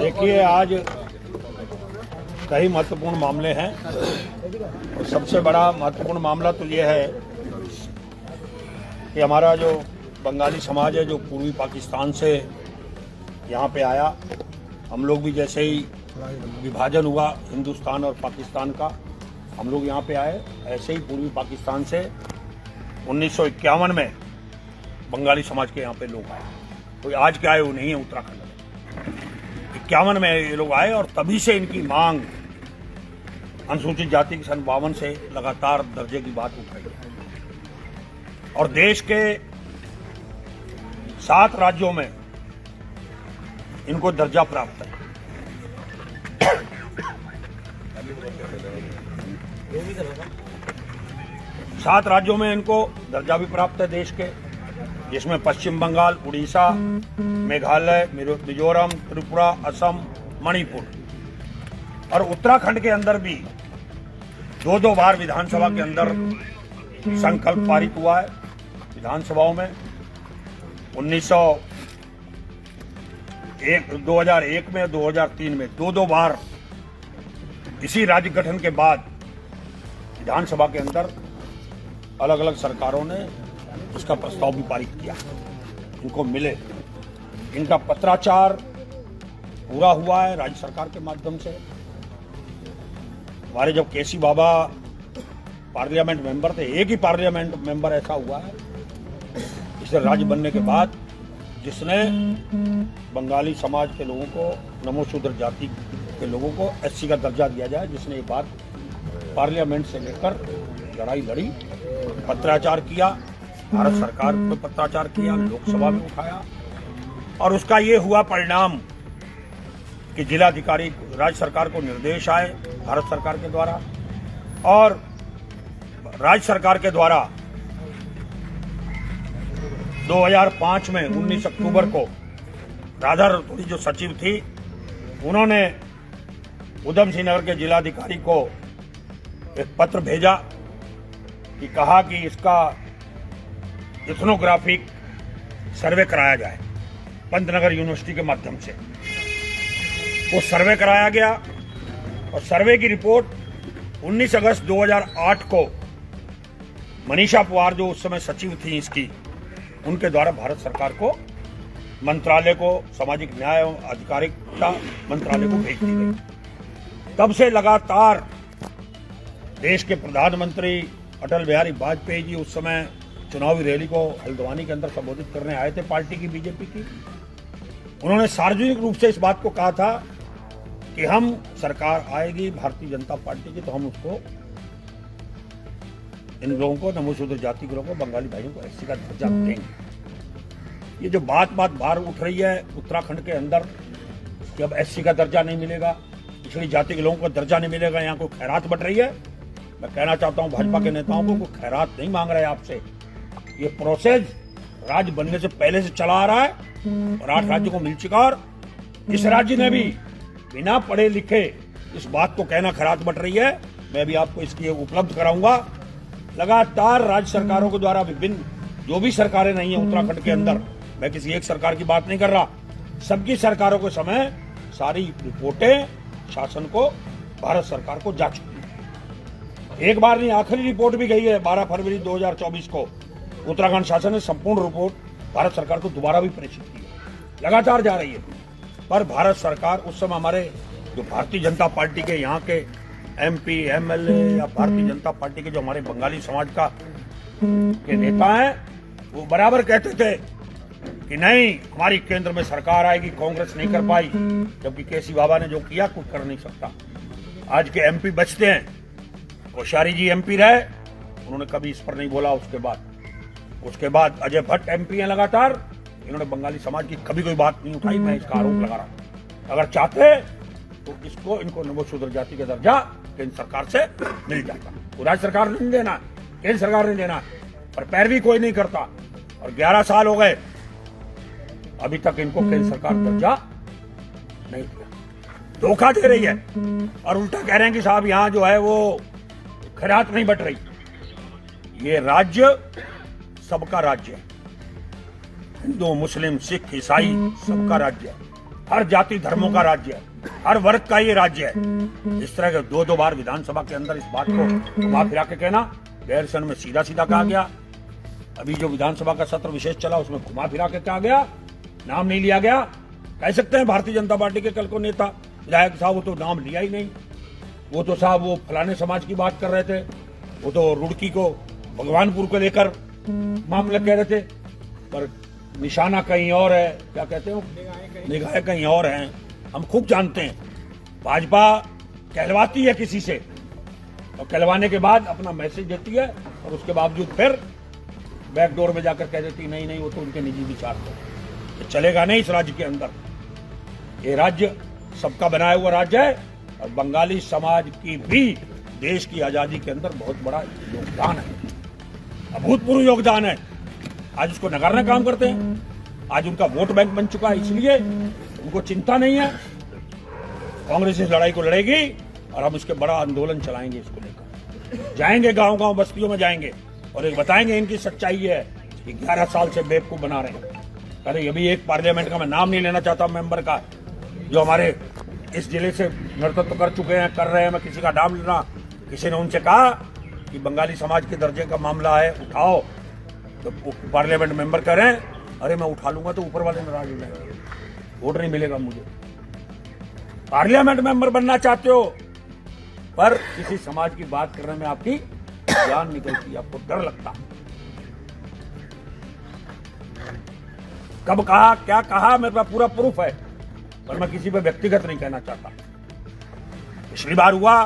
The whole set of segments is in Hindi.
देखिए, आज कई महत्वपूर्ण मामले हैं और सबसे बड़ा महत्वपूर्ण मामला तो ये है कि हमारा जो बंगाली समाज है जो पूर्वी पाकिस्तान से यहाँ पे आया, हम लोग भी जैसे ही विभाजन हुआ हिंदुस्तान और पाकिस्तान का, हम लोग यहाँ पे आए, ऐसे ही पूर्वी पाकिस्तान से 1951 में बंगाली समाज के यहाँ पे लोग आए। कोई आज के आए वो नहीं है, उत्तराखंड में 51 में ये लोग आए और तभी से इनकी मांग अनुसूचित जाति की सन 52 से लगातार दर्जे की बात उठ रही है और देश के 7 राज्यों में इनको दर्जा प्राप्त है। 7 राज्यों में इनको दर्जा भी प्राप्त है देश के, जिसमें पश्चिम बंगाल, उड़ीसा, मेघालय, मिजोरम, त्रिपुरा, असम, मणिपुर और उत्तराखंड के अंदर भी 2-2 बार विधानसभा के अंदर संकल्प पारित हुआ है। विधानसभाओं में 2001 में, 2003 में 2-2 बार इसी राज्य गठन के बाद विधानसभा के अंदर अलग अलग सरकारों ने इसका प्रस्ताव भी पारित किया, इनको मिले। इनका पत्राचार पूरा हुआ है राज्य सरकार के माध्यम से। हमारे जब केसी बाबा पार्लियामेंट मेंबर थे, एक ही पार्लियामेंट मेंबर ऐसा हुआ है इसे राज्य बनने के बाद जिसने बंगाली समाज के लोगों को, नमोशूद्र जाति के लोगों को एससी का दर्जा दिया जाए, जिसने ये बात पार्लियामेंट से लेकर लड़ाई लड़ी, पत्राचार किया, भारत सरकार में पत्राचार किया, लोकसभा में उठाया और उसका ये हुआ परिणाम कि जिलाधिकारी राज्य सरकार को निर्देश आए भारत सरकार के द्वारा और राज्य सरकार के द्वारा 2005 में 19 अक्टूबर को राधा रतूड़ी जो सचिव थी, उन्होंने उधम सिंह नगर के जिलाधिकारी को एक पत्र भेजा कि कहा कि इसका इथनोग्राफिक सर्वे कराया जाए पंतनगर यूनिवर्सिटी के माध्यम से। वो सर्वे कराया गया और सर्वे की रिपोर्ट 19 अगस्त 2008 को मनीषा पवार जो उस समय सचिव थी इसकी, उनके द्वारा भारत सरकार को, मंत्रालय को, सामाजिक न्याय एवं आधिकारिकता मंत्रालय को भेज दी गई। तब से लगातार देश के प्रधानमंत्री अटल बिहारी वाजपेयी जी उस समय चुनावी रैली को हल्द्वानी के अंदर संबोधित करने आए थे पार्टी की, बीजेपी की। उन्होंने सार्वजनिक रूप से इस बात को कहा था कि हम सरकार आएगी भारतीय जनता पार्टी की तो हम उसको, इन लोगों को, नमोशूद्र जाति के लोगों को, बंगाली भाइयों को एससी का दर्जा देंगे। ये जो बात बाहर उठ रही है उत्तराखंड के अंदर कि अब एससी का दर्जा नहीं मिलेगा, पिछड़ी जाति के लोगों को दर्जा नहीं मिलेगा, यहाँ को खैरात बट रही है। मैं कहना चाहता हूँ भाजपा के नेताओं को, कोई खैरात नहीं मांग रहा है आपसे। ये प्रोसेस राज्य बनने से पहले से चला आ रहा है और 8 राज्यों को मिल चुका और इस राज्य ने भी बिना पढ़े लिखे इस बात को कहना खैरात बट रही है। मैं भी आपको इसकी उपलब्ध कराऊंगा। लगातार राज्य सरकारों के द्वारा विभिन्न जो भी सरकारें नहीं है उत्तराखंड के अंदर, मैं किसी एक सरकार की बात नहीं कर रहा, सबकी सरकारों के समय सारी रिपोर्टें शासन को, भारत सरकार को जा चुकी है। एक बार नहीं, आखिरी रिपोर्ट भी गई है 12 फरवरी 2024 को। उत्तराखंड शासन ने संपूर्ण रिपोर्ट भारत सरकार को दोबारा भी प्रेषित की है, लगातार जा रही है। पर भारत सरकार उस समय हमारे जो भारतीय जनता पार्टी के यहाँ के एमपी, एमएलए या भारतीय जनता पार्टी के जो हमारे बंगाली समाज का के नेता हैं, वो बराबर कहते थे कि नहीं, हमारी केंद्र में सरकार आएगी, कांग्रेस नहीं कर पाई, जबकि केसी बाबा ने जो किया कुछ कर नहीं सकता। आज के एमपी बचते हैं, कोश्यारी जी एमपी रहे, उन्होंने कभी इस पर नहीं बोला। उसके बाद अजय भट्ट एमपी हैं लगातार, इन्होंने बंगाली समाज की कभी कोई बात नहीं उठाई। मैं इसका आरोप लगा रहा हूं। अगर चाहते तो इनको नमोशूद्र जाति का दर्जा केंद्र सरकार से मिल जाता। तो राज्य सरकार ने नहीं देना, केंद्र सरकार ने देना, पर पैरवी कोई नहीं करता और 11 साल हो गए, अभी तक इनको केंद्र सरकार दर्जा नहीं दिया, धोखा दे रही है और उल्टा कह रहे हैं कि साहब यहाँ जो है वो खैरात नहीं बट रही। ये राज्य सबका राज्य है, हिंदू, मुस्लिम, सिख, ईसाई सबका राज्य है। हर जाति धर्मों का राज्य है, हर वर्ग का ये राज्य है। इस तरह के दो बार विधानसभा के अंदर इस बात को घुमा फिरा के कहना, गैर सदन में सीधा सीधा कहा गया। अभी जो विधानसभा का सत्र विशेष चला उसमें घुमा फिरा के कहा गया, नाम नहीं लिया गया। कह सकते हैं भारतीय जनता पार्टी के कल को नेता विधायक साहब वो तो नाम लिया ही नहीं, वो तो साहब वो फलाने समाज की बात कर रहे थे, वो तो रुड़की को भगवानपुर को लेकर मामला कह रहे थे, पर निशाना कहीं और है, क्या कहते हो, निगाहें कहीं और हैं। हम खूब जानते हैं भाजपा कहलवाती है किसी से और कहलवाने के बाद अपना मैसेज देती है और उसके बावजूद फिर बैकडोर में जाकर कह देती नहीं नहीं वो तो उनके निजी विचार थे। तो चलेगा नहीं इस राज्य के अंदर। ये राज्य सबका बनाया हुआ राज्य है और बंगाली समाज की भी देश की आजादी के अंदर बहुत बड़ा योगदान है, अभूतपूर्व योगदान है। आज उसको नकारने काम करते हैं। आज उनका वोट बैंक बन चुका है, इसलिए उनको चिंता नहीं है। कांग्रेस इस लड़ाई को लड़ेगी और हम इसके बड़ा आंदोलन चलाएंगे। इसको लेकर जाएंगे, गांव गांव बस्तियों में जाएंगे और एक बताएंगे इनकी सच्चाई है कि 11 साल से बेवकूफ बना रहे हैं। अरे अभी एक पार्लियामेंट का मैं नाम नहीं लेना चाहता मेंबर का, जो हमारे इस जिले से नेतृत्व कर चुके हैं, कर रहे हैं, मैं किसी का नाम लेना। किसी ने उनसे कहा कि बंगाली समाज के दर्जे का मामला है, उठाओ, तो पार्लियामेंट मेंबर करें। अरे मैं उठा लूंगा तो ऊपर वाले नाराज हो जाएंगे, वोट नहीं मिलेगा मुझे। पार्लियामेंट मेंबर बनना चाहते हो पर किसी समाज की बात करने में आपकी जान निकलती, आपको डर लगता। कब कहा, क्या कहा, मेरे पास पूरा प्रूफ है, पर मैं किसी पे व्यक्तिगत नहीं कहना चाहता। पिछली बार हुआ,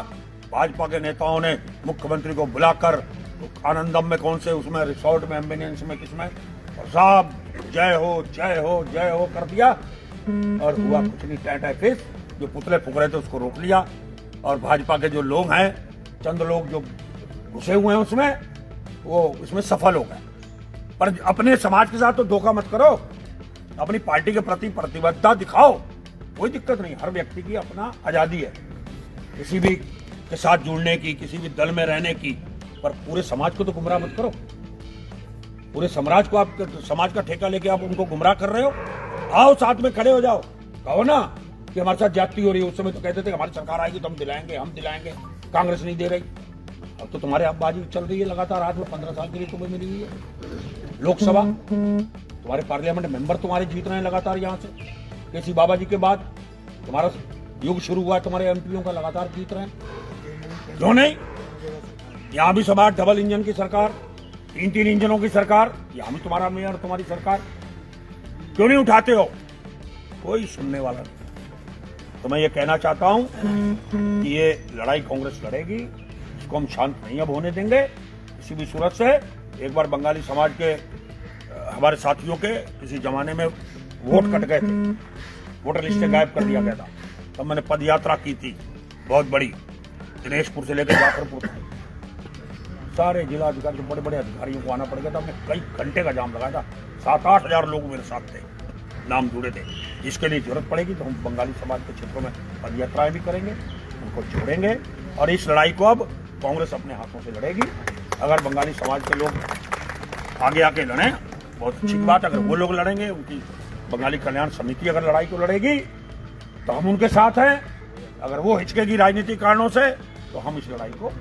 भाजपा के नेताओं ने मुख्यमंत्री को बुलाकर तो आनंदम में कौन से उसमें रिसोर्ट में, एम्बिनेंस में, किसमें, और साहब जय हो जय हो जय हो कर दिया और हुआ कुछ नहीं। टैटा फिस जो पुतले फूक रहे थे उसको रोक लिया और भाजपा के जो लोग हैं, चंद लोग जो घुसे हुए हैं उसमें, वो उसमें सफल हो गए। पर अपने समाज के साथ तो धोखा मत करो, अपनी पार्टी के प्रति प्रतिबद्धता दिखाओ, कोई दिक्कत नहीं। हर व्यक्ति की अपना आजादी है किसी भी के साथ जुड़ने की, किसी भी दल में रहने की, पर पूरे समाज को तो गुमराह मत करो। पूरे समाज को, आप समाज का ठेका लेके आप उनको गुमराह कर रहे हो। आओ साथ में खड़े हो जाओ, कहो ना कि हमारे साथ जाति हो रही है। उस समय तो कहते थे हमारी सरकार आएगी तो हम दिलाएंगे, कांग्रेस नहीं दे रही। अब तो तुम्हारे बाजी चल रही है लगातार, हाथ में 15 साल के लिए तुम्हें मिली हुई है लोकसभा, तुम्हारे पार्लियामेंट मेंबर तुम्हारे जीत रहे हैं लगातार। यहाँ से केसी बाबा जी के बाद तुम्हारा युग शुरू हुआ है, तुम्हारे एमपीओ का लगातार जीत रहे हैं। क्यों नहीं? यहाँ भी समाज डबल इंजन की सरकार, 3 इंजनों की सरकार, यहाँ भी तुम्हारा मेयर, तुम्हारी सरकार, क्यों नहीं उठाते हो? कोई सुनने वाला नहीं। तो मैं ये कहना चाहता हूं कि ये लड़ाई कांग्रेस लड़ेगी, इसको हम शांत नहीं अब होने देंगे किसी भी सूरत से। एक बार बंगाली समाज के हमारे साथियों के किसी जमाने में वोट कट गए थे, वोटर लिस्ट से गायब कर दिया गया था, तब मैंने पद यात्रा की थी बहुत बड़ी, दिनेशपुर से लेकर जाफरपुर तक। सारे जिला अधिकारी, बड़े बड़े अधिकारियों को आना पड़ गया था। हमने कई घंटे का जाम लगाया था, 7-8 हजार लोग मेरे साथ थे, नाम जुड़े थे। इसके लिए जरूरत पड़ेगी तो हम बंगाली समाज के क्षेत्रों में पद यात्राएं भी करेंगे, उनको जोड़ेंगे और इस लड़ाई को अब कांग्रेस अपने हाथों से लड़ेगी। अगर बंगाली समाज के लोग आगे आके लड़ें, बहुत अच्छी बात। अगर वो लोग लड़ेंगे, उनकी बंगाली कल्याण समिति अगर लड़ाई को लड़ेगी तो हम उनके साथ हैं। अगर वो हिचकेगी राजनीतिक कारणों से तो हम इस लड़ाई को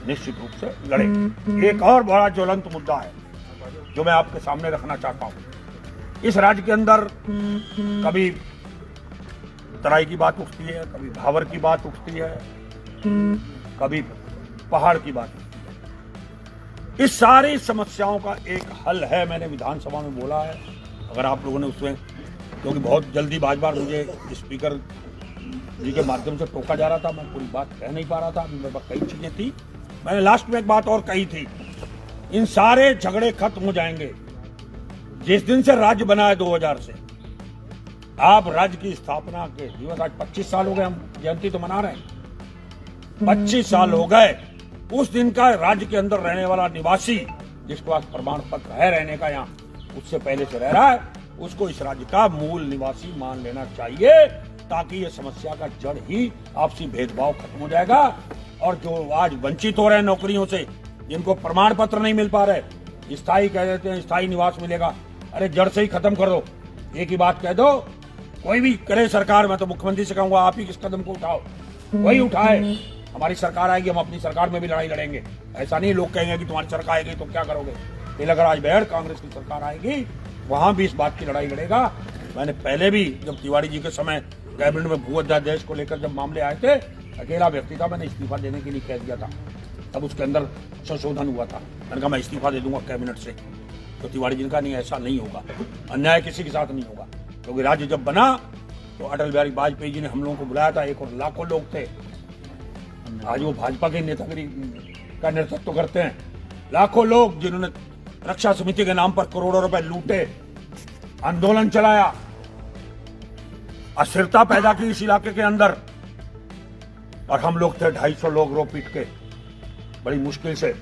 निश्चित रूप से लड़ेंगे। एक और बड़ा ज्वलंत मुद्दा है जो मैं आपके सामने रखना चाहता हूं। इस राज्य के अंदर कभी तराई की बात उठती है, कभी भावर की बात उठती है, कभी पहाड़ की बात उठती है। इस सारी समस्याओं का एक हल है, मैंने विधानसभा में बोला है। अगर आप लोगों ने उसमें, क्योंकि बहुत जल्दी बार मुझे स्पीकर जी के माध्यम से टोका जा रहा था, मैं पूरी बात कह नहीं पा रहा था, मेरे पास कई चीजें थी। मैंने लास्ट में एक बात और कही थी, इन सारे झगड़े खत्म हो जाएंगे जिस दिन से राज्य बना है 2000 से। आप राज्य की स्थापना के दिवस, आज 25 साल हो गए, हम जयंती तो मना रहे हैं, 25 साल हो गए। उस दिन का राज्य के अंदर रहने वाला निवासी जिसके पास प्रमाण पत्र है रहने का, यहाँ उससे पहले से रह रहा है, उसको इस राज्य का मूल निवासी मान लेना चाहिए, ताकि ये समस्या का जड़ ही आपसी भेदभाव खत्म हो जाएगा। और जो आज वंचित हो रहे हैं नौकरियों से, जिनको प्रमाण पत्र नहीं मिल पा रहे, स्थायी कह देते हैं स्थायी निवास मिलेगा, अरे जड़ से ही खत्म कर दो। एक ही बात कह दो, कोई भी करे सरकार, मैं तो मुख्यमंत्री से कहूंगा आप ही इस कदम को उठाओ, वही उठाए। हमारी सरकार आएगी, हम अपनी सरकार में भी लड़ाई लड़ेंगे। ऐसा नहीं लोग कहेंगे कि तुम्हारी सरकार आएगी तो क्या करोगे। तेलंगाना बेहड़ कांग्रेस की सरकार आएगी, वहां भी इस बात की लड़ाई लड़ेगा। मैंने पहले भी जब तिवारी जी के समय कैबिनेट में भू अध्यादेश को लेकर जब मामले आए थे, अकेला व्यक्ति था, मैंने इस्तीफा देने के लिए कह दिया था। तब उसके अंदर संशोधन हुआ था, मैंने कहा मैं इस्तीफा दे दूंगा कैबिनेट से। तो तिवारी जी का नहीं, ऐसा नहीं होगा, अन्याय किसी के साथ नहीं होगा। क्योंकि राज्य जब बना तो अटल बिहारी वाजपेयी जी ने हम लोगों को बुलाया था, एक और लाखों लोग थे। आज वो भाजपा के नेतागिरी का नेतृत्व करते हैं। लाखों लोग जिन्होंने रक्षा समिति के नाम पर करोड़ों रुपए लूटे, आंदोलन चलाया, अस्थिरता पैदा की इस इलाके के अंदर। और हम लोग थे 250 लोग रो पीट के, बड़ी मुश्किल से।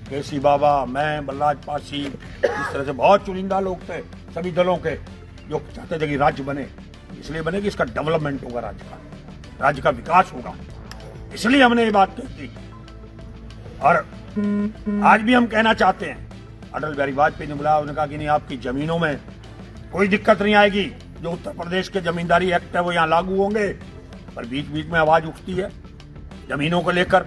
केसी बाबा, मैं, बलराज पासी, इस तरह से बहुत चुनिंदा लोग थे सभी दलों के, जो चाहते थे कि राज्य बने। इसलिए बने कि इसका डेवलपमेंट होगा, राज्य का विकास होगा। इसलिए हमने ये बात कही थी। और आज भी हम कहना चाहते हैं, अटल बिहारी वाजपेयी ने बुलाया, उन्होंने कहा कि नहीं, आपकी जमीनों में कोई दिक्कत नहीं आएगी। जो उत्तर प्रदेश के जमींदारी एक्ट है वो यहाँ लागू होंगे। पर बीच बीच में आवाज उठती है जमीनों को लेकर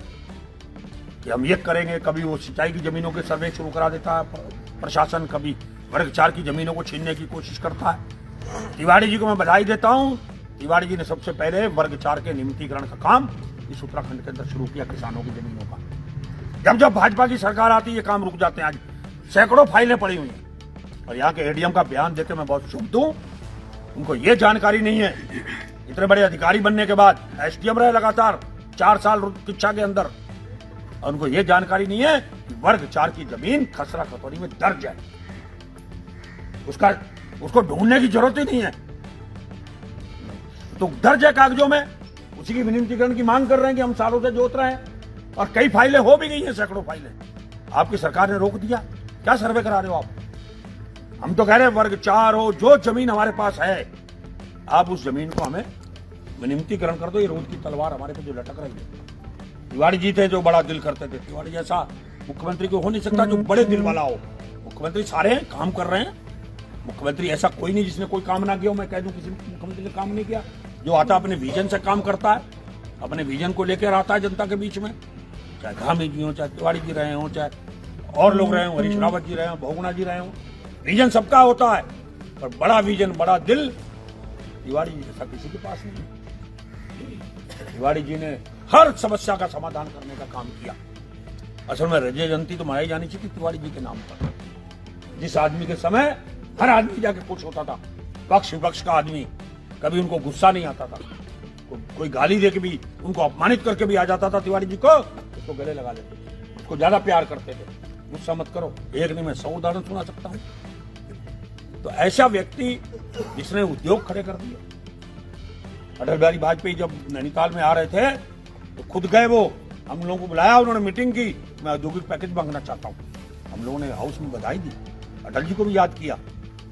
कि हम ये करेंगे। कभी वो सिंचाई की जमीनों के सर्वे शुरू करा देता है प्रशासन, कभी वर्ग 4 की जमीनों को छीनने की कोशिश करता है। तिवारी जी को मैं बधाई देता हूँ। तिवारी जी ने सबसे पहले वर्ग 4 के नियमितीकरण का काम इस उत्तराखंड के अंदर शुरू किया, किसानों की जमीनों का। जब जब भाजपा की सरकार आती है ये काम रुक जाते हैं। आज सैकड़ों फाइलें पड़ी हुई हैं। और यहाँ के एडीएम का बयान देकर मैं बहुत शुभ हूं। उनको ये जानकारी नहीं है, इतने बड़े अधिकारी बनने के बाद एसडीएम रहे लगातार 4 साल शिक्षा के अंदर, और उनको ये जानकारी नहीं है कि वर्ग 4 की जमीन खसरा खतौनी में दर्ज है। उसको ढूंढने की जरूरत ही नहीं है, तो दर्ज है कागजों में। उसी की विनिमतीकरण की मांग कर रहे हैं कि हम सालों से जोत रहे हैं, और कई फाइलें हो भी गई हैं, सैकड़ों फाइलें। आपकी सरकार ने रोक दिया, क्या सर्वे करा रहे हो आप? हम तो कह रहे हैं वर्ग 4 हो, जो जमीन हमारे पास है, आप उस जमीन को हमें विनिमतीकरण कर दो। ये रोज की तलवार हमारे पे जो लटक रही है। तिवारी जी थे जो बड़ा दिल करते थे। तिवारी जैसा मुख्यमंत्री को हो नहीं सकता जो बड़े दिल वाला हो। मुख्यमंत्री सारे हैं, काम कर रहे हैं। मुख्यमंत्री ऐसा कोई नहीं जिसने कोई काम ना किया हो। मैं कह दूं किसी मुख्यमंत्री ने काम नहीं किया। जो आता अपने विजन से काम करता है, अपने विजन को लेकर आता है जनता के बीच में, चाहे धामी जी हो, चाहे तिवारी जी रहे हो, चाहे और लोग रहे हो, हरीश रावत जी रहे हो, बहुगुणा जी रहे हो। विजन सबका होता है, पर बड़ा विजन, बड़ा दिल तिवारी जी जैसा किसी के पास नहीं है। तिवारी जी ने हर समस्या का समाधान करने का काम किया। असल में रजय जयंती तो मनाई जानी चाहिए तिवारी जी के नाम पर। जिस आदमी के समय हर आदमी जाके खुश होता था, पक्ष विपक्ष का आदमी, कभी उनको गुस्सा नहीं आता था। कोई गाली दे के भी, उनको अपमानित करके भी आ जाता था तिवारी जी को, उसको गले लगा लेते, उसको ज्यादा प्यार करते थे। गुस्सा मत करो, एक नहीं मैं 100 उदाहरण सुना सकता हूं। तो ऐसा व्यक्ति जिसने उद्योग खड़े कर दिए। अटल बिहारी वाजपेयी जब नैनीताल में आ रहे थे तो खुद गए, वो हम लोगों को बुलाया, उन्होंने मीटिंग की, मैं औद्योगिक पैकेज मांगना चाहता हूँ। हम लोगों ने हाउस में बधाई दी, अटल जी को भी याद किया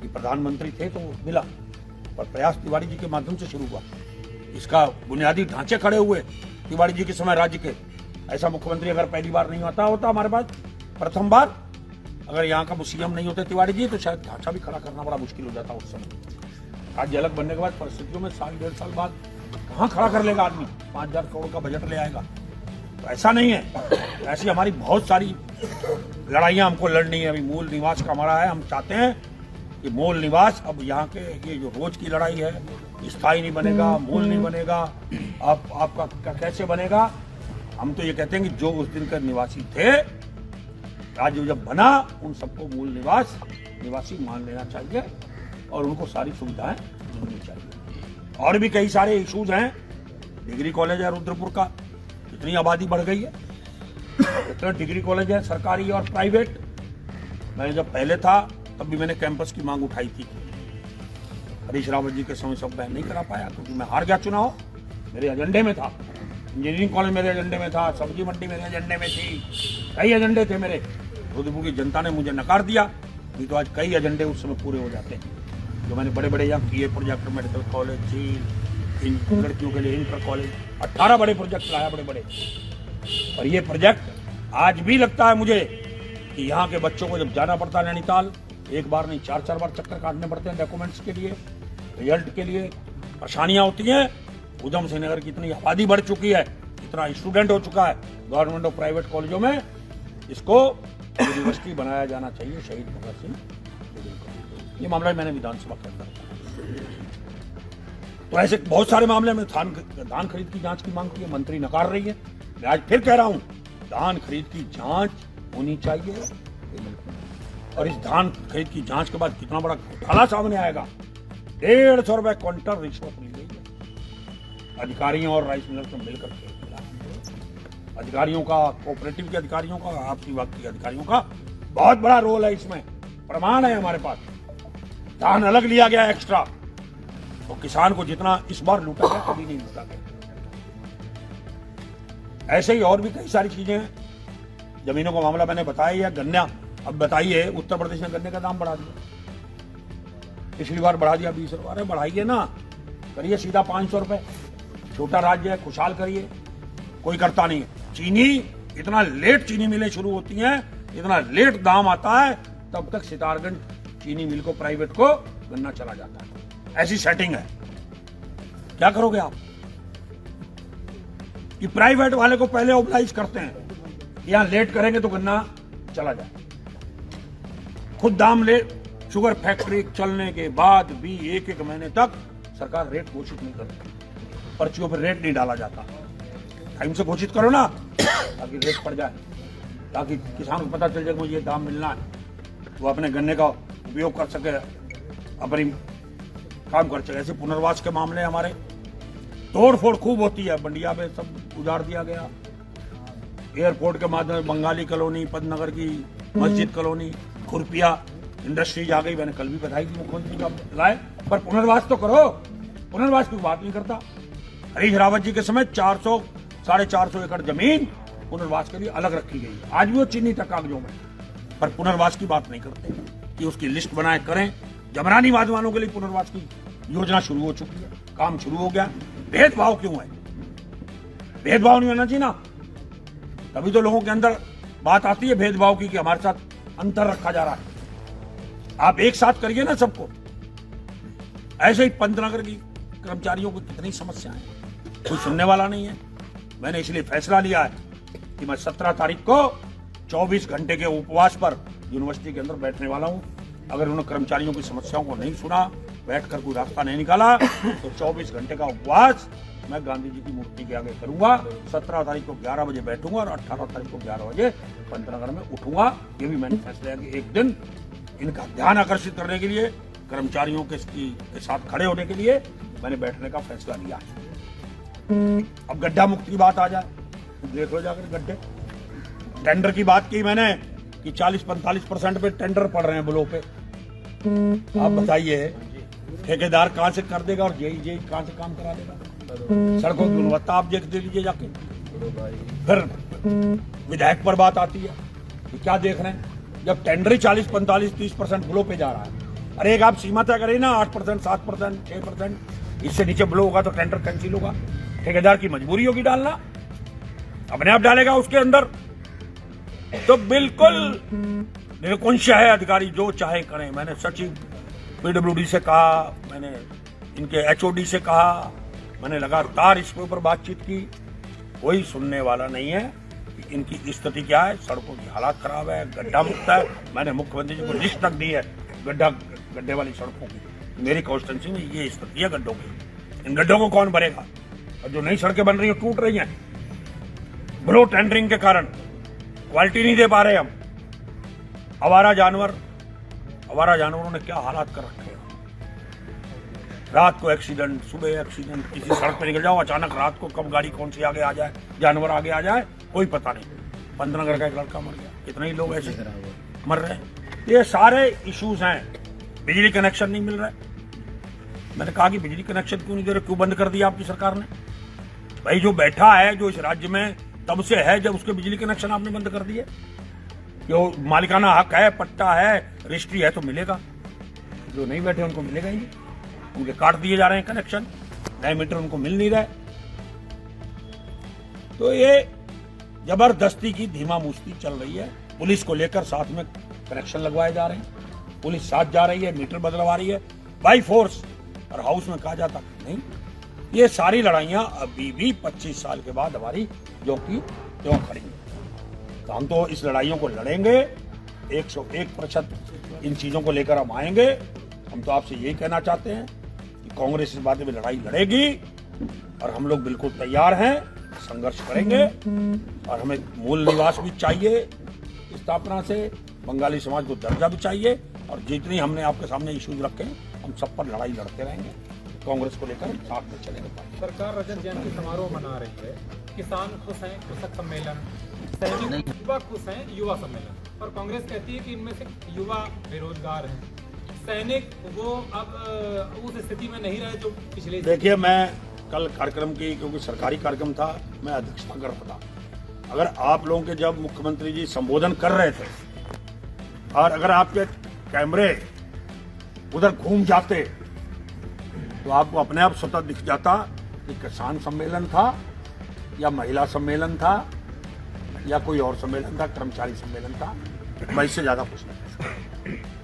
कि प्रधानमंत्री थे तो मिला, पर प्रयास तिवारी जी के माध्यम से शुरू हुआ। इसका बुनियादी ढांचे खड़े हुए तिवारी जी के समय राज्य के। ऐसा मुख्यमंत्री अगर पहली बार नहीं आता होता हमारे पास, प्रथम बार, अगर यहाँ का सीएम नहीं होते तिवारी जी, तो शायद ढांचा भी खड़ा करना बड़ा मुश्किल हो जाता उस समय। राज्य अलग बनने के बाद परिस्थितियों में साल 1.5 साल बाद कहाँ खड़ा कर लेगा आदमी, 5,000 करोड़ का बजट ले आएगा। तो ऐसा नहीं है। ऐसी हमारी बहुत सारी लड़ाइयाँ हमको लड़नी है। अभी मूल निवास का हमारा है, हम चाहते हैं कि मूल निवास, अब यहाँ के ये जो रोज की लड़ाई है, स्थायी नहीं बनेगा, मूल नहीं बनेगा, आपका कैसे बनेगा? हम तो ये कहते हैं कि जो उस दिन के निवासी थे, राज्य जब बना, उन सबको मूल निवासी मान लेना चाहिए और उनको सारी सुविधाएं मिलनी चाहिए। और भी कई सारे इश्यूज हैं। डिग्री कॉलेज है रुद्रपुर का, कितनी आबादी बढ़ गई है, कितने डिग्री कॉलेज है सरकारी और प्राइवेट। मैंने जब पहले था तब भी मैंने कैंपस की मांग उठाई थी। हरीश रावत जी के समय सब मैं नहीं करा पाया क्योंकि मैं हार गया चुनाव। मेरे एजेंडे में था, इंजीनियरिंग कॉलेज मेरे एजेंडे में था, सब्जी मंडी मेरे एजेंडे में थी, कई एजेंडे थे मेरे। रुद्रपुर की जनता ने मुझे नकार दिया। नहीं तो आज कई एजेंडे उस समय पूरे हो जाते हैं जो मैंने बड़े बड़े यहाँ किए। प्रोजेक्ट मेडिकल कॉलेज, झील, इन लड़कियों के लिए इंटर कॉलेज, 18 बड़े प्रोजेक्ट लाया, बड़े बड़े। और ये प्रोजेक्ट आज भी लगता है मुझे कि यहाँ के बच्चों को जब जाना पड़ता है नैनीताल, एक बार नहीं 4-4 बार चक्कर काटने पड़ते हैं डॉक्यूमेंट्स के लिए, रिजल्ट के लिए, परेशानियां होती हैं। उधम सिंह नगर की इतनी आबादी बढ़ चुकी है, इतना स्टूडेंट हो चुका है गवर्नमेंट और प्राइवेट कॉलेजों में, इसको यूनिवर्सिटी बनाया जाना चाहिए शहीद भगत सिंह डिग्री कॉलेज। ये मामला मैंने विधानसभा के अंदर, तो ऐसे बहुत सारे मामले में धान खरीद की जांच की मांग की है, मंत्री नकार रही है। मैं आज फिर कह रहा हूं, धान खरीद की जांच होनी चाहिए, और इस धान खरीद की जांच के बाद कितना बड़ा घोटाला सामने आएगा। 150 रुपए क्विंटल रिश्वत मिल गई है अधिकारियों और राइस मिलर को मिलकर के। अधिकारियों का, कोऑपरेटिव के अधिकारियों का, आपसी विभाग के अधिकारियों का बहुत बड़ा रोल है इसमें। प्रमाण है हमारे पास, धान अलग लिया गया एक्स्ट्रा, तो किसान को जितना इस बार लूटा गया कभी नहीं लूटा गया। ऐसे ही और भी कई सारी चीजें हैं। जमीनों का मामला मैंने बताया है। गन्ना, अब बताइए, उत्तर प्रदेश ने गन्ने का दाम बढ़ा दिया, पिछली बार बढ़ा दिया 20 रुपए। अरे बढ़ाइए ना, करिए सीधा 500 रुपए। छोटा राज्य है, खुशहाल करिए, कोई करता नहीं है। चीनी, इतना लेट चीनी मिलें शुरू होती हैं, इतना लेट दाम आता है, तब तक सितारगंज चीनी मिल को, प्राइवेट को गन्ना चला जाता है। ऐसी सेटिंग है। क्या करोगे आप कि प्राइवेट वाले को पहले ऑब्लाइज करते हैं, यहां लेट करेंगे तो गन्ना चला जाए। खुद दाम ले, शुगर फैक्ट्री चलने के बाद भी 1-1 महीने तक सरकार रेट घोषित नहीं करती, पर्चियों पर रेट नहीं डाला जाता। टाइम से घोषित करो ना, ताकि रेट पड़ जाए, ताकि किसान को पता चल जाए मुझे ये दाम मिलना है, वो अपने गन्ने का उपयोग कर सके, अपनी काम कर सके। ऐसे पुनर्वास के मामले हमारे तोड़ फोड़ खूब होती है, मंडिया पे सब उजाड़ दिया गया। एयरपोर्ट के माध्यम से बंगाली कॉलोनी, पदनगर की मस्जिद कॉलोनी, खुरपिया इंडस्ट्रीज आ गई। मैंने कल भी बधाई दी मुख्यमंत्री का लाए, पर पुनर्वास तो करो। पुनर्वास की बात नहीं करता। हरीश रावत जी के समय 400-450 एकड़ जमीन पुनर्वास के लिए अलग रखी गई, आज भी वो चिन्हित है कागजों में, पर पुनर्वास की बात नहीं करते कि उसकी लिस्ट बनाए करें। जमरानी वादवानों के लिए पुनर्वास की योजना शुरू हो चुकी है, काम शुरू हो गया। भेदभाव क्यों है? भेदभाव नहीं होना चाहिए ना, तभी तो लोगों के अंदर बात आती है भेदभाव की, कि हमारे साथ अंतर रखा जा रहा है। आप एक साथ करिए ना सबको। ऐसे ही पंतनगर की कर्मचारियों को कितनी समस्याएं हैं, कोई सुनने वाला नहीं है। मैंने इसलिए फैसला लिया है कि मैं 17 तारीख को 24 घंटे के उपवास पर यूनिवर्सिटी के अंदर बैठने वाला हूं। अगर उन्होंने कर्मचारियों की समस्याओं को नहीं सुना, बैठकर कोई रास्ता नहीं निकाला, तो 24 घंटे का उपवास मैं गांधी जी की मूर्ति के आगे करूंगा। 17 तारीख को 11 बजे बैठूंगा और 18 तारीख को 11 बजे पंतनगर में उठूंगा। ये भी मैंने फैसला किया कि एक दिन इनका ध्यान आकर्षित करने के लिए, कर्मचारियों के साथ खड़े होने के लिए मैंने बैठने का फैसला लिया। अब गड्ढा मुक्त की बात आ जाए, देख लो जाकर गड्ढे। टेंडर की बात की मैंने कि 40-45% पे टेंडर पड़ रहे हैं ब्लो पे। आप बताइए, ठेकेदार कहां से कर देगा और जेई कहां से काम करा देगा? सड़कों की गुणवत्ता आप देख लीजिए जाके। फिर विधायक पर बात आती है कि क्या देख रहे हैं, जब टेंडर ही 40-45-30% ब्लो पे जा रहा है। अरे एक आप सीमा तय करें ना, 8%, 7%, 6%, इससे नीचे ब्लो होगा तो टेंडर कैंसिल होगा। ठेकेदार की मजबूरी होगी डालना, अपने आप डालेगा उसके अंदर। तो बिल्कुल निरंकुश है, अधिकारी जो चाहे करें। मैंने सचिव पीडब्ल्यूडी से कहा, मैंने इनके एचओडी से कहा, मैंने लगातार इसके ऊपर बातचीत की, कोई सुनने वाला नहीं है कि इनकी स्थिति क्या है। सड़कों की हालत खराब है, गड्ढा मुक्त है। मैंने मुख्यमंत्री जी को लिस्ट तक दी है गड्ढे वाली सड़कों की। मेरी कॉन्स्टिट्यूंसी में ये स्थिति है गड्ढों की, इन गड्ढों को कौन भरेगा? और जो नई सड़कें बन रही है टूट रही हैं ब्लो टेंडरिंग के कारण, क्वालिटी नहीं दे पा रहे हम। आवारा जानवरों ने क्या हालात कर रखे हैं। रात को एक्सीडेंट, सुबह एक्सीडेंट, किसी सड़क पर निकल जाओ, अचानक रात को कब गाड़ी कौन सी आगे आ जाए, जानवर आगे आ जाए, कोई पता नहीं। पंतनगर का एक लड़का मर गया, कितने ही लोग ऐसे मर रहे हैं। ये सारे इश्यूज हैं। बिजली कनेक्शन नहीं मिल रहा है। मैंने कहा कि बिजली कनेक्शन क्यों नहीं दे रहे, क्यों बंद कर दिया आपकी सरकार ने? भाई जो बैठा है, जो इस राज्य में तब से है, जब उसके बिजली कनेक्शन आपने बंद कर दिए। जो मालिकाना हक है, पट्टा है, रजिस्ट्री है तो मिलेगा, जो नहीं बैठे उनको मिलेगा ही नहीं। उनके काट दिए जा रहे हैं कनेक्शन, नए मीटर उनको मिल नहीं रहे। तो ये जबरदस्ती की धीमा मुश्ती चल रही है। पुलिस को लेकर साथ में कनेक्शन लगवाए जा रहे हैं, पुलिस साथ जा रही है, मीटर बदलवा रही है, बाई फोर्स और हाउस में कहा जाता नहीं। ये सारी लड़ाइयाँ अभी भी 25 साल के बाद हमारी जो की त्यों खड़ी हैं। तो हम तो इस लड़ाइयों को लड़ेंगे, 101% इन चीज़ों को लेकर हम आएंगे। हम तो आपसे यही कहना चाहते हैं कि कांग्रेस इस बात में लड़ाई लड़ेगी और हम लोग बिल्कुल तैयार हैं, संघर्ष करेंगे। और हमें मूल निवास भी चाहिए स्थापना से, बंगाली समाज को दर्जा भी चाहिए, और जितनी हमने आपके सामने इश्यूज रखे हैं हम सब पर लड़ाई लड़ते रहेंगे। कांग्रेस को लेकर साथ में चलेंगे। सरकार रजत जयंती समारोह मना रही है, किसान खुश हैं, कृषक सम्मेलन, सैनिक युवा खुश हैं, युवा सम्मेलन, और कांग्रेस कहती है कि इनमें से युवा बेरोजगार हैं, सैनिक वो अब उस स्थिति में नहीं रहे जो पिछले। देखिए, मैं कल कार्यक्रम की, क्योंकि सरकारी कार्यक्रम था, मैं अध्यक्षता कर रहा था। अगर आप लोगों के जब मुख्यमंत्री जी संबोधन कर रहे थे और अगर आपके कैमरे उधर घूम जाते तो आपको अपने आप स्वतः दिख जाता कि किसान सम्मेलन था या महिला सम्मेलन था या कोई और सम्मेलन था, कर्मचारी सम्मेलन था। मैं इससे ज्यादा कुछ नहीं।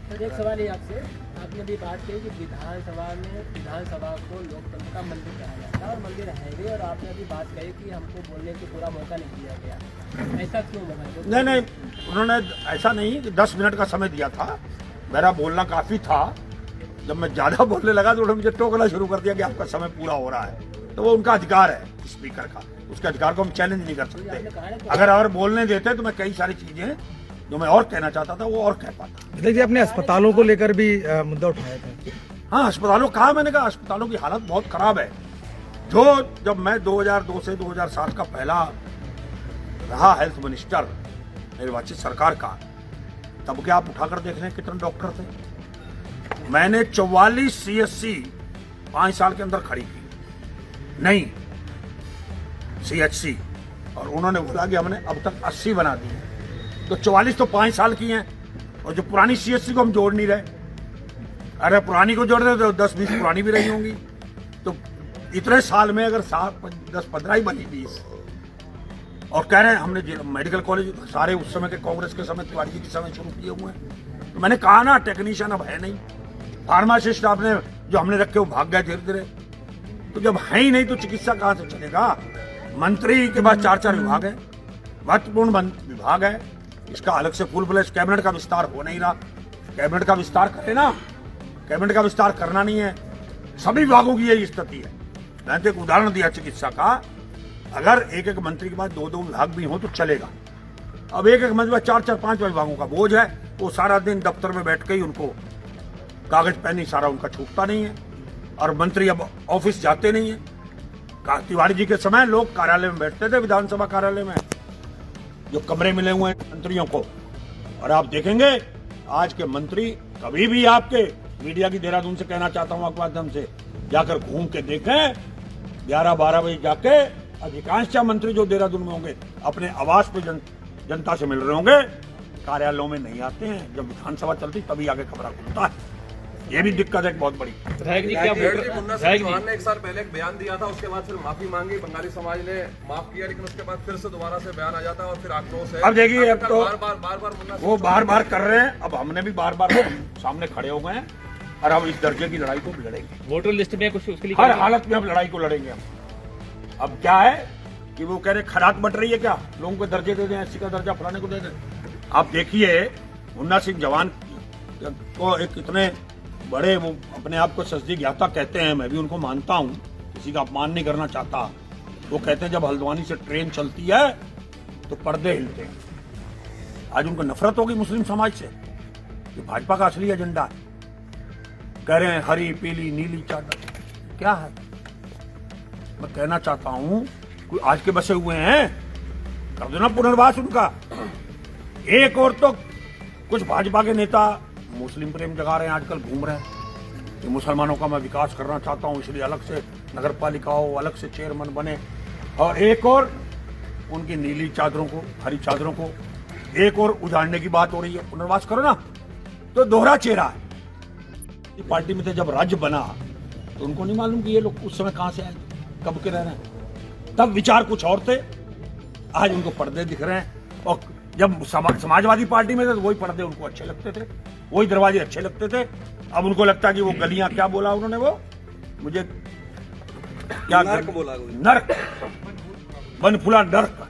सर, एक सवाल है आपसे। आपने भी बात की कि विधानसभा को लोकतंत्र का मंदिर कहा जाता है और मंदिर है भी, और आपने अभी बात कही कि हमको बोलने की पूरा मौका नहीं दिया गया। ऐसा क्यों बना? नहीं, उन्होंने ऐसा नहीं कि 10 मिनट का समय दिया था। मेरा बोलना काफी था। जब मैं ज्यादा बोलने लगा तो उन्होंने मुझे टोकना शुरू कर दिया कि आपका समय पूरा हो रहा है। तो वो उनका अधिकार है स्पीकर का, उसके अधिकार को हम चैलेंज नहीं कर सकते। अगर और बोलने देते तो मैं कई सारी चीजें जो मैं और कहना चाहता था वो और कह पाता। देखिए, अपने अस्पतालों को लेकर भी मुद्दा उठाया था। हाँ, अस्पतालों कहा, मैंने कहा अस्पतालों की हालत बहुत खराब है। जब मैं 2002 से 2007 का पहला रहा हेल्थ मिनिस्टर निर्वाचित सरकार का, तब क्या आप उठाकर देख रहे हैं कितने डॉक्टर थे। मैंने 44 CHC 5 साल के अंदर खड़ी की, नहीं CHC, और उन्होंने बोला कि हमने अब तक 80 बना दी है। तो 44 तो 5 साल की हैं, और जो पुरानी CHC को हम जोड़ नहीं रहे। अरे पुरानी को जोड़ रहे तो 10-20 पुरानी भी रही होंगी। तो इतने साल में अगर 10-15 ही बनी 20, और कह रहे हैं हमने मेडिकल कॉलेज सारे उस समय के कांग्रेस के समय, तिवारी जी के समय शुरू किए हुए हैं। तो मैंने कहा ना, टेक्नीशियन अब है नहीं, फार्मासिस्ट आपने जो हमने रखे वो भाग गए धीरे धीरे। तो जब है ही नहीं तो चिकित्सा कहां से चलेगा। मंत्री के पास 4-4 विभाग है, महत्वपूर्ण विभाग है। इसका अलग से फुल फ्लैश कैबिनेट का विस्तार हो नहीं रहा। कैबिनेट का विस्तार करे ना, कैबिनेट का विस्तार करना नहीं है। सभी विभागों की यही स्थिति है। मैंने तो एक उदाहरण दिया चिकित्सा का, अगर एक मंत्री के पास 2-2 विभाग भी हो तो चलेगा। अब एक मंत्री के पास 4-4-5 विभागों का बोझ है। वो सारा दिन दफ्तर में बैठ के ही उनको कागज पेन ही सारा उनका छूटता नहीं है, और मंत्री अब ऑफिस जाते नहीं है। तिवारी जी के समय लोग कार्यालय में बैठते थे, विधानसभा कार्यालय में जो कमरे मिले हुए हैं मंत्रियों को, और आप देखेंगे आज के मंत्री कभी भी आपके मीडिया की देहरादून से कहना चाहता हूं आपके माध्यम से, जाकर घूम के देखें 11-12 बजे जाके अधिकांश मंत्री जो देहरादून में होंगे अपने आवास पे जनता से मिल रहे होंगे, कार्यालयों में नहीं आते हैं। जब विधानसभा चलती तभी आगे खबरा खुलता है। ये भी दिक्कत है बहुत बड़ी। मुन्ना सिंह चौहान ने एक साल पहले एक बयान दिया था, उसके बाद फिर माफी मांगी, बंगाली समाज ने माफ किया, लेकिन उसके बाद फिर से दोबारा से बयान आ जाता है और फिर आक्रोश है। अब देखिए, अब तो बार वो बार कर रहे हैं। अब हमने भी बार सामने खड़े हो गए हैं, और हम इस दर्जे की लड़ाई को भी लड़ेंगे। वोटर लिस्ट में कुछ उसके लिए हर हालत में हम लड़ाई को लड़ेंगे। हम अब क्या है कि वो कह रहे खराक बट रही है, क्या लोगों को दर्जे दे दें, SC का दर्जा फलाने को दे दें। आप देखिए, मुन्ना सिंह जवान को एक इतने बड़े, वो अपने आप को सस्ती ज्ञाता कहते हैं, मैं भी उनको मानता हूं, किसी का अपमान नहीं करना चाहता। वो कहते हैं जब हल्द्वानी से ट्रेन चलती है तो पर्दे हिलते हैं। आज उनको नफरत होगी मुस्लिम समाज से, ये भाजपा का असली एजेंडा है। कह रहे हैं हरी पीली नीली चादर, क्या है? मैं कहना चाहता हूं, कोई आज के बसे हुए हैं, कर दो ना पुनर्वास उनका। एक और तो कुछ भाजपा के नेता मुस्लिम प्रेम जगा रहे हैं, आजकल घूम रहे हैं कि मुसलमानों का मैं विकास करना चाहता हूं, इसलिए अलग से नगर पालिकाओं, अलग से चेयरमैन बने। और एक और उनकी नीली चादरों को, हरी चादरों को एक और उजाड़ने की बात हो रही है। पुनर्वास करो ना, तो दोहरा चेहरा है। पार्टी में थे जब राज्य बना तो उनको नहीं मालूम कि ये लोग उस समय कहां से आए, कब के रह रहे हैं। तब विचार कुछ और थे, आज उनको पर्दे दिख रहे हैं। और जब समाजवादी पार्टी में थे तो वही पर्दे उनको अच्छे लगते थे, वही दरवाजे अच्छे लगते थे। अब उनको लगता है कि वो गलियां, क्या बोला उन्होंने, वो मुझे क्या नर्क बोला कोई। नर्क, बनफुला नर्क।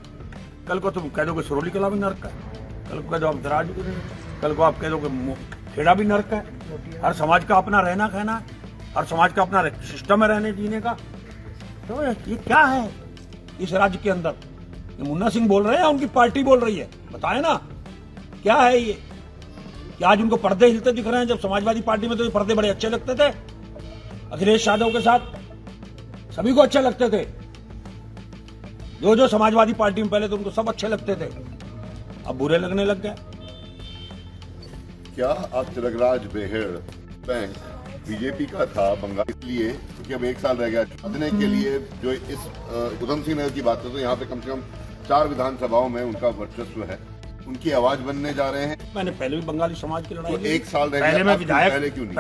कल को तुम कह दोगे सिरोली कला भी नर्क है, कल को कह दो आप दराज भी नर्क है, कल को आप कह दोगे खेड़ा भी नर्क है। हर समाज का अपना रहना कहना है, हर समाज का अपना सिस्टम है रहने जीने का। तो ये क्या है इस राज्य के अंदर? ये मुन्ना सिंह बोल रहे हैं या उनकी पार्टी बोल रही है? बताए ना क्या है ये? क्या आज उनको पर्दे हिलते दिख रहे हैं? जब समाजवादी पार्टी में तो ये पर्दे बड़े अच्छे लगते थे, अखिलेश यादव के साथ सभी को अच्छे लगते थे। जो समाजवादी पार्टी में पहले तो उनको सब अच्छे लगते थे, अब बुरे लगने लग गए। क्या अब तिलकराज बेहड़ बैंक बीजेपी का था बंगाल, इसलिए क्योंकि अब 1 साल रह गया जीतने के लिए। जो इस उधम सिंह नगर की बात है तो यहाँ पे कम से कम 4 विधानसभाओं में उनका वर्चस्व है, उनकी आवाज बनने जा रहे हैं। मैंने पहले भी बंगाली समाज की लड़ाई तो की। 1 साल रह पहले गया, मैं अब विधायक पहले क्यों नहीं?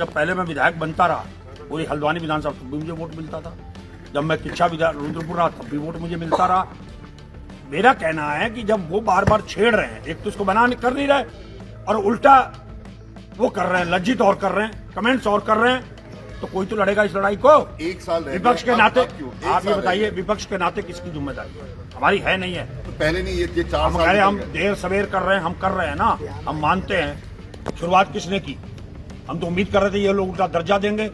पहले मैं विधायक बनता रहा पूरी हल्द्वानी विधानसभा, तब भी मुझे वोट मिलता था। जब मैं किच्छा विधायक रुद्रपुर रहा तब भी वोट मुझे मिलता रहा। मेरा कहना है कि जब वो बार बार छेड़ रहे हैं, एक तो उसको बना कर नहीं रहे और उल्टा वो कर रहे हैं, लज्जित और कर रहे हैं, कमेंट्स और कर रहे हैं, तो कोई तो लड़ेगा इस लड़ाई को। 1 साल रह विपक्ष गया, के नाते अब क्यों? एक आप ये साल रह बताइए, गया। विपक्ष के नाते किसकी जिम्मेदारी है? हमारी है नहीं है। तो पहले नहीं, ये 4 हम साल कह रहे हैं, हम रह गए। देर सवेर कर रहे हैं, हम कर रहे हैं ना, हम मानते हैं। शुरुआत किसने की? हम तो उम्मीद कर रहे थे ये लोग उनका दर्जा देंगे,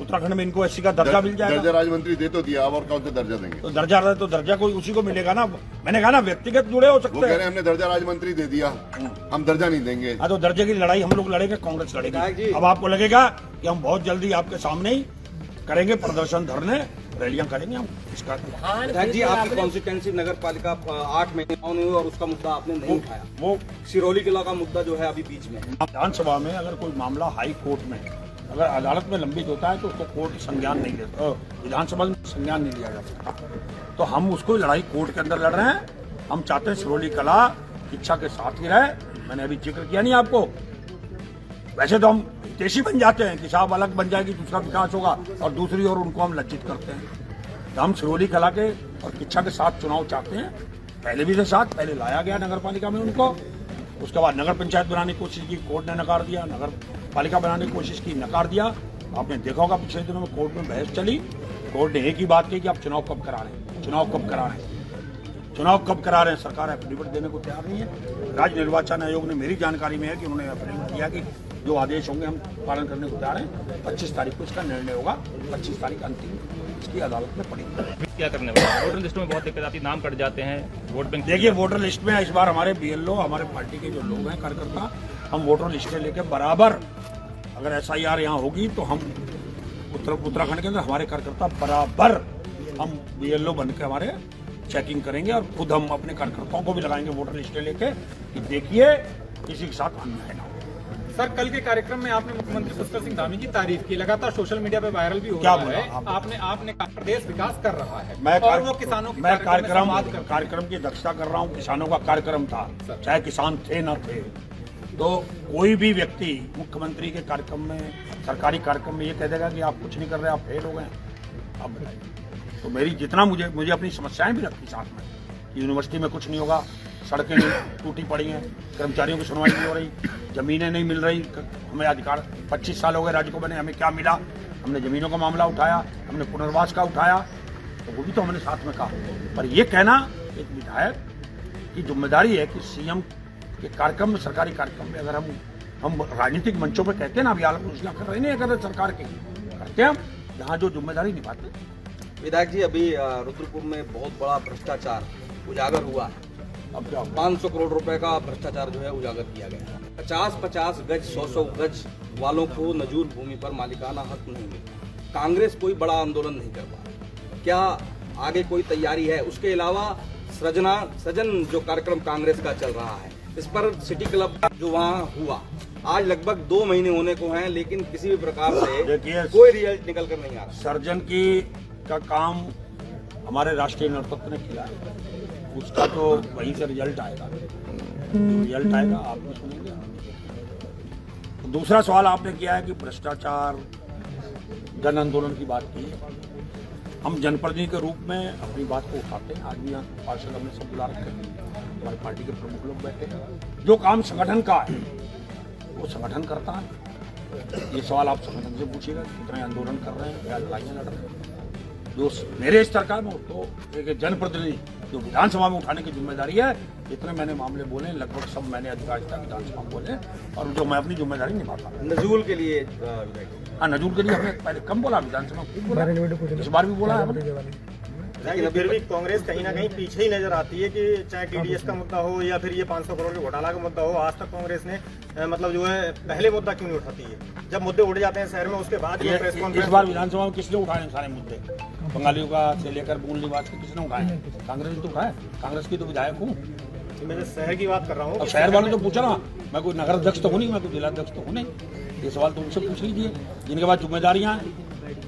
उत्तराखंड में इनको एससी का दर्जा मिल दर्जा जाएगा। राज्य मंत्री दे तो दिया, अब और कौन सा दर्जा देंगे? तो दर्जा कोई उसी को मिलेगा ना। मैंने कहा ना व्यक्तिगत जुड़े हो वो सकते कह रहे हैं। हैं हमने दर्जा राज्य मंत्री दे दिया, हम दर्जा नहीं देंगे। हाँ, तो दर्जे की लड़ाई हम लोग लड़ेंगे, कांग्रेस लड़ेगी। अब आपको लगेगा कि हम बहुत जल्दी आपके सामने ही करेंगे प्रदर्शन, धरने, रैलियां करेंगे हम इसका। विधायक जी, आपकी कॉन्स्टिट्यूंसी नगर पालिका 8 महीने ऑन हुई और उसका मुद्दा आपने नहीं उठाया। वो सिरोली किला का मुद्दा जो है अभी बीच में है। विधानसभा में अगर कोई मामला हाई कोर्ट में, अगर अदालत में लंबित होता है तो उसको कोर्ट संज्ञान नहीं लेता, विधानसभा में संज्ञान नहीं लिया जा सकता। तो हम उसको लड़ाई कोर्ट के अंदर लड़ रहे हैं। हम चाहते हैं सिरोली कला इच्छा के साथ ही रहे। मैंने अभी जिक्र किया नहीं आपको, वैसे तो हम हितैषी बन जाते हैं कि साहब अलग बन जाएगी, दूसरा विकास होगा, और दूसरी ओर उनको हम लज्जित करते हैं। तो हम सिरोली कला के और इच्छा के साथ चुनाव चाहते हैं। पहले भी से साथ पहले लाया गया नगर पालिका में उनको, उसके बाद नगर पंचायत बनाने की कोशिश की, कोर्ट ने नकार दिया। नगर पालिका बनाने की कोशिश की, नकार दिया। आपने देखा होगा पिछले दिनों में कोर्ट में बहस चली। कोर्ट ने एक ही बात कही कि आप चुनाव कब करा रहे हैं, चुनाव कब करा रहे हैं, चुनाव कब करा रहे हैं। सरकार एफिडेविट देने को तैयार नहीं है। राज्य निर्वाचन आयोग ने, मेरी जानकारी में है कि उन्होंने एफिडेविट दिया कि जो आदेश होंगे हम पालन करने को तैयार हैं। 25 तारीख को इसका निर्णय होगा। 25 तारीख अंतिम इसकी अदालत में पड़ेगी। क्या करने वाला? वोटर लिस्ट में बहुत दिक्कत आती है, नाम कट जाते हैं, वोट बैंक। देखिए, वोटर लिस्ट में इस बार हमारे बीएलओ, हमारे पार्टी के जो लोग हैं कार्यकर्ता, हम वोटर लिस्टें लेके बराबर, अगर एसआईआर यहाँ होगी तो हम उत्तराखंड के अंदर हमारे कार्यकर्ता बराबर हम बीएलओ बन के हमारे चेकिंग करेंगे और खुद हम अपने कार्यकर्ताओं को भी लगाएंगे वोटर लिस्टें लेके कि देखिए किसी के साथ अन्याय ना हो। सर, कल के कार्यक्रम में आपने मुख्यमंत्री पुष्कर सिंह धामी की तारीफ की, लगातार सोशल मीडिया पे वायरल भी हो क्या रहा बोला है। आपने? आपने कहा प्रदेश विकास कर रहा है मैं और वो किसानों के कार्यक्रम की दक्षता कर रहा हूँ। किसानों का कार्यक्रम था, चाहे किसान थे ना थे। तो कोई भी व्यक्ति मुख्यमंत्री के कार्यक्रम में, सरकारी कार्यक्रम में ये कह देगा कि आप कुछ नहीं कर रहे, आप फेल हो गए, आप बताइए। तो मेरी जितना मुझे अपनी समस्याएं भी रखी साथ में, यूनिवर्सिटी में कुछ नहीं होगा, सड़कें टूटी पड़ी हैं, कर्मचारियों की सुनवाई नहीं हो रही, जमीनें नहीं मिल रही, हमें अधिकार 25 साल हो गए राज्य को बने, हमें क्या मिला? हमने जमीनों का मामला उठाया, हमने पुनर्वास का उठाया, तो वो भी तो हमने साथ में कहा। पर ये कहना एक विधायक की जिम्मेदारी है कि सीएम के कार्यक्रम में, सरकारी कार्यक्रम में, अगर हम राजनीतिक मंचों पर कहते हैं ना, अभी आलोचना कर रहे नहीं कर सरकार की, करते हैं हम यहाँ जो जिम्मेदारी निभाते। विधायक जी, अभी रुद्रपुर में बहुत बड़ा भ्रष्टाचार उजागर हुआ है। अब क्या 500 करोड़ रुपए का भ्रष्टाचार जो है उजागर किया गया है। 50-50 गज, 100-100 गज वालों को नजूर भूमि पर मालिकाना हक नहीं मिला। कांग्रेस कोई बड़ा आंदोलन नहीं कर पा रही, क्या आगे कोई तैयारी है? उसके अलावा सृजन जो कार्यक्रम कांग्रेस का चल रहा है, इस पर सिटी क्लब जो वहाँ हुआ, आज लगभग 2 महीने होने को हैं, लेकिन किसी भी प्रकार से कोई रिजल्ट निकल कर नहीं आ रहा। सर्जन का काम हमारे राष्ट्रीय नेतृत्व ने किया है, उसका तो वहीं से रिजल्ट आएगा। रिजल्ट आएगा, आप भी सुनेंगे। तो दूसरा सवाल आपने किया है कि भ्रष्टाचार, जन आंदोलन की बात की है। हम जनप्रतिनिधि के रूप में अपनी बात को उठाते हैं। आज भी यहाँ पार्षद हमने सब बुला रखे हैं, हमारी पार्टी के प्रमुख लोग बैठे हैं। जो काम संगठन का है वो संगठन करता है, ये सवाल आप संगठन से पूछिएगा, कितने आंदोलन कर रहे हैं, क्या लड़ाइयाँ लड़ रहे हैं। जो मेरे स्तर का मैं तो एक जनप्रतिनिधि जो विधानसभा में उठाने की जिम्मेदारी है, इतने मैंने मामले बोले, लगभग सब मैंने अधिकारिता विधानसभा में बोले, और जो मैं अपनी जिम्मेदारी निभाता हूँ। नजूल के लिए हाँ, नजूल के लिए हमने पहले कम बोला, विधानसभा में खूब बोला, इस बार भी बोला है हमने। लेकिन फिर भी कांग्रेस कहीं ना कहीं पीछे ही नजर आती है कि चाहे टीडीएस का मुद्दा हो या फिर ये 500 करोड़ के घोटाला का मुद्दा हो, आज तक कांग्रेस ने मतलब जो है पहले मुद्दा क्यों नहीं उठाती है? जब मुद्दे उड़ जाते हैं शहर में उसके बाद ये प्रेस इस कॉन्फ्रेंस। बार विधानसभा में किसने उठाए सारे मुद्दे? बंगालियों का से लेकर मूल निवास के किसने उठाए? कांग्रेस ने तो उठाए, कांग्रेस की तो विधायक हूँ। मैं शहर की बात कर रहा हूँ। अब शहर वाले तो पूछा ना, मैं कोई नगर अध्यक्ष तो हूँ नहीं, मैं कोई जिला अध्यक्ष तो हूँ नहीं, ये सवाल तो उनसे पूछ लीजिए जिनके पास जिम्मेदारियाँ हैं।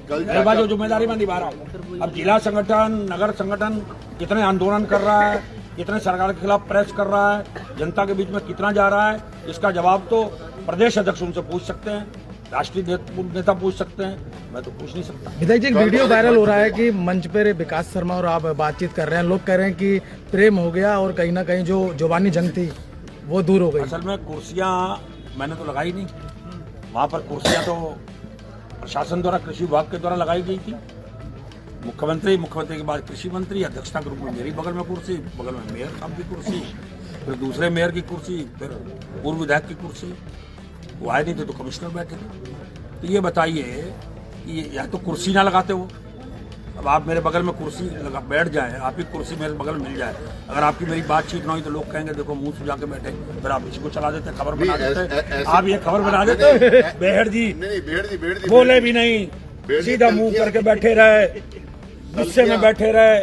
मेरे पास जो जिम्मेदारी मैं निभा रहा हूँ। अब जिला संगठन, नगर संगठन कितने आंदोलन कर रहा है, कितने सरकार के खिलाफ प्रेस कर रहा है, जनता के बीच में कितना जा रहा है, इसका जवाब तो प्रदेश अध्यक्ष उनसे पूछ सकते हैं, राष्ट्रीय नेता पूछ सकते हैं, मैं तो पूछ नहीं सकता। विधायक जी, एक वीडियो वायरल हो रहा है कि मंच पर विकास शर्मा और आप बातचीत कर रहे हैं, लोग कह रहे हैं कि प्रेम हो गया और कहीं ना कहीं जो जुबानी जंग थी वो दूर हो गई। असल में कुर्सियाँ मैंने तो लगाई नहीं, वहाँ पर कुर्सियाँ तो प्रशासन द्वारा, कृषि विभाग के द्वारा लगाई गई थी। मुख्यमंत्री के बाद कृषि मंत्री, अध्यक्षता के रूप में मेरी बगल में कुर्सी, बगल में मेयर साहब की कुर्सी, फिर दूसरे मेयर की कुर्सी, फिर पूर्व विधायक की कुर्सी। वो आए नहीं थे तो कमिश्नर बैठे थे। तो ये बताइए कि या तो कुर्सी ना लगाते हो, अब आप मेरे बगल में कुर्सी लगा बैठ जाए, आपकी कुर्सी मेरे बगल में मिल जाए, अगर आपकी मेरी बातचीत ना हुई तो लोग कहेंगे देखो मुंह सुझा के बैठे, फिर आप इसको चला देते, खबर बना देते, आप ये खबर बना देते। बेहड़ जी बोले भी नहीं, सीधा मुंह करके बैठे रहे, गुस्से में बैठे रहे।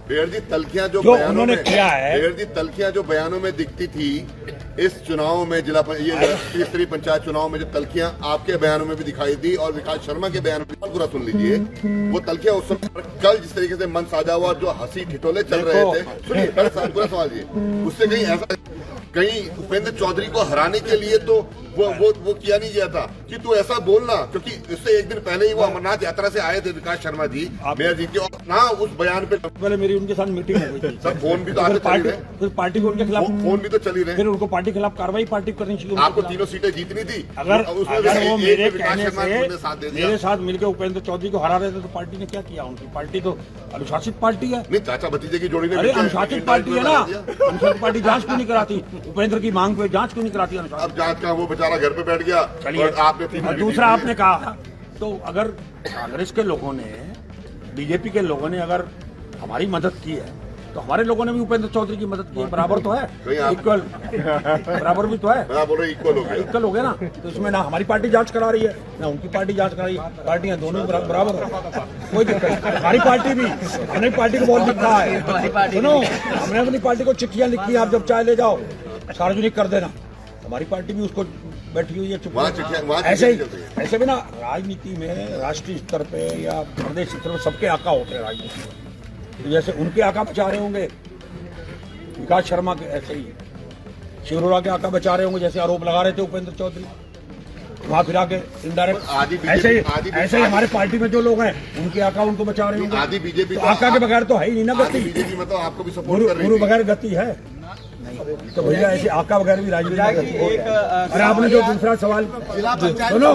बेहड़ जी तलखियां जो उन्होंने किया है, बेहड़ जी तलखियां जो बयानों में दिखती थी इस चुनाव में, ये स्तरीय पंचायत चुनाव में जो तलखियां आपके बयानों में भी दिखाई दी और विकास शर्मा के बयान में, पूरा सुन लीजिए, वो तलखियां उस समय कल जिस तरीके से मन साझा हुआ, जो हंसी ठिठोले चल रहे थे, सुनिए पूरा सवाल ये, उससे कहीं ऐसा कहीं उपेंद्र चौधरी को हराने के लिए तो वो किया नहीं गया था कि तू ऐसा बोलना, क्योंकि इससे एक दिन पहले ही वो अमरनाथ यात्रा से आए थे विकास शर्मा जी, मेयर जी की, और ना उस बयान पे पहले मेरी उनके साथ मीटिंग हो गई थी। सर फोन भी तो आगे चल रहे, फिर पार्टी को उनके खिलाफ फोन भी तो चली रहे, फिर उनको पार्टी के खिलाफ कार्रवाई पार्टी करनी चाहिए। आपको 3 सीटें जीतनी थी, अगर वो मेरे कहने से मेरे साथ मिलकर उपेंद्र चौधरी को हरा रहे थे तो पार्टी ने क्या किया? उनकी पार्टी तो अनुशासित पार्टी है। नहीं, चाचा भतीजे की जोड़ी ने, अरे अनुशासित पार्टी है ना, अनुशासित पार्टी जांच क्यों नहीं कराती? उपेंद्र की मांग पे जांच क्यों नहीं कराती अनुशासित? अब जांच का वो बेचारा घर पे बैठ गया। चलिए, आपने और दूसरा आपने कहा, तो अगर कांग्रेस के लोगों ने, बीजेपी के लोगों ने अगर हमारी मदद की है तो हमारे लोगों ने भी उपेंद्र चौधरी की मदद की है, बराबर तो है, इक्वल, बराबर भी तो है, बोल रहे इक्वल हो गया, इक्वल हो गया ना। तो इसमें ना हमारी पार्टी जांच करा रही है ना उनकी पार्टी जांच करा रही है, पार्टियां दोनों बराबर है, कोई दिक्कत नहीं। हमारी पार्टी भी, हमने पार्टी को बहुत लिखा है, सुनो, हमने अपनी पार्टी को चिट्ठियां लिखी, आप जब चाहे ले जाओ, सार्वजनिक कर देना, हमारी पार्टी भी उसको बैठी हुई है चुप। ऐसे भी ना राजनीति में राष्ट्रीय स्तर पे या प्रदेश स्तर पे सबके आका होते हैं राजनीति में, तो जैसे उनके आका बचा रहे होंगे विकास शर्मा के, ऐसे ही शिवरोड़ा के आका बचा रहे होंगे, जैसे आरोप लगा रहे थे उपेंद्र चौधरी, वहाँ फिर आके इनडायरेक्ट ऐसे ही हमारे पार्टी में जो लोग हैं उनके आका उनको बचा रहे होंगे। आदि बीजेपी तो आका के बगैर तो है ही नहीं ना गति, बीजेपी मतलब आपको भी सपोर्ट कर रही है, गुरु बगैर गति है तो भैया, ऐसे आका वगैरह भी राजनीति। और आपने जो दूसरा सवाल सुनो,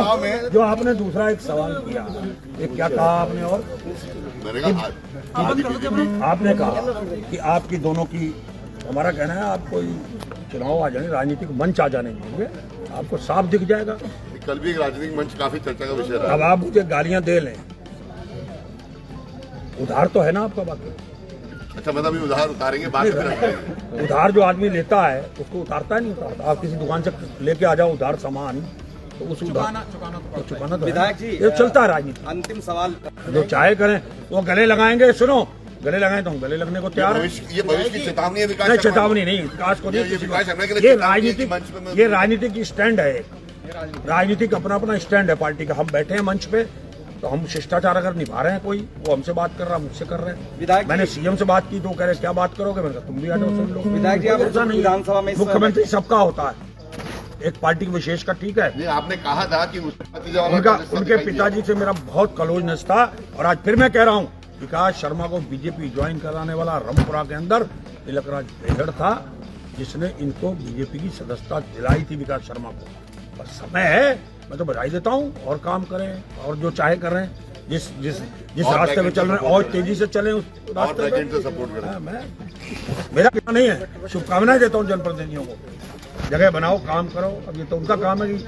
जो आपने दूसरा एक सवाल किया, ये क्या कहा आपने? और आपने कहा कि आपकी दोनों की, हमारा कहना है आप कोई चुनाव आ जाने, राजनीतिक मंच आ जाने देंगे, आपको साफ दिख जाएगा। कल भी एक राजनीतिक मंच काफी चर्चा का विषय रहा। अब आप मुझे गालियां दे लें, उधार तो है ना आपका बाकी? अच्छा, मतलब अभी उधार उतारेंगे, बात करेंगे। उधार जो आदमी लेता है उसको उतारता है, नहीं उतारता। आप किसी दुकान से लेके आ जाओ उधार सामान, तो उस चुकाना तो विधायक जी, ये चलता है राजनीति। अंतिम सवाल, जो चाहे करें, वो गले लगाएंगे, सुनो, गले लगाए तो हम गले लगने को तैयार है। ये भविष्य की चेतावनी है विकास? नहीं, चेतावनी नहीं, विकास को नहीं, ये राजनीतिक स्टैंड है, राजनीतिक अपना अपना स्टैंड है पार्टी का। हम बैठे हैं मंच पे, तो हम शिष्टाचार अगर निभा रहे हैं, कोई वो हमसे बात कर रहा है, मुझसे कर रहे हैं। मैंने सीएम से बात की तो कह रहे क्या बात करोगे, मैंने कहा तुम भी आ जाओ सुन लो। विधायक जी, ऐसा नहीं, विधानसभा में मुख्यमंत्री सबका होता है, एक पार्टी विशेष का ठीक है। ये आपने कहा था कि उनके पिताजी से मेरा बहुत क्लोजनेस था, और आज फिर मैं कह रहा हूँ, विकास शर्मा को बीजेपी ज्वाइन कराने वाला रामपुरा के अंदर तिलकराज बेहड़ था, जिसने इनको बीजेपी की सदस्यता दिलाई थी विकास शर्मा को। पर समय है मैं तो बधाई देता हूँ, और काम करें, और जो चाहे कर रहे हैं, जिस जिस जिस रास्ते में चल रहे हैं और तेजी से चलें उस रास्ते पे। सपोर्ट करें। हाँ, मेरा कहना नहीं है, शुभकामनाएं देता हूँ जनप्रतिनिधियों को, जगह बनाओ, काम करो। अब ये तो उनका काम है कि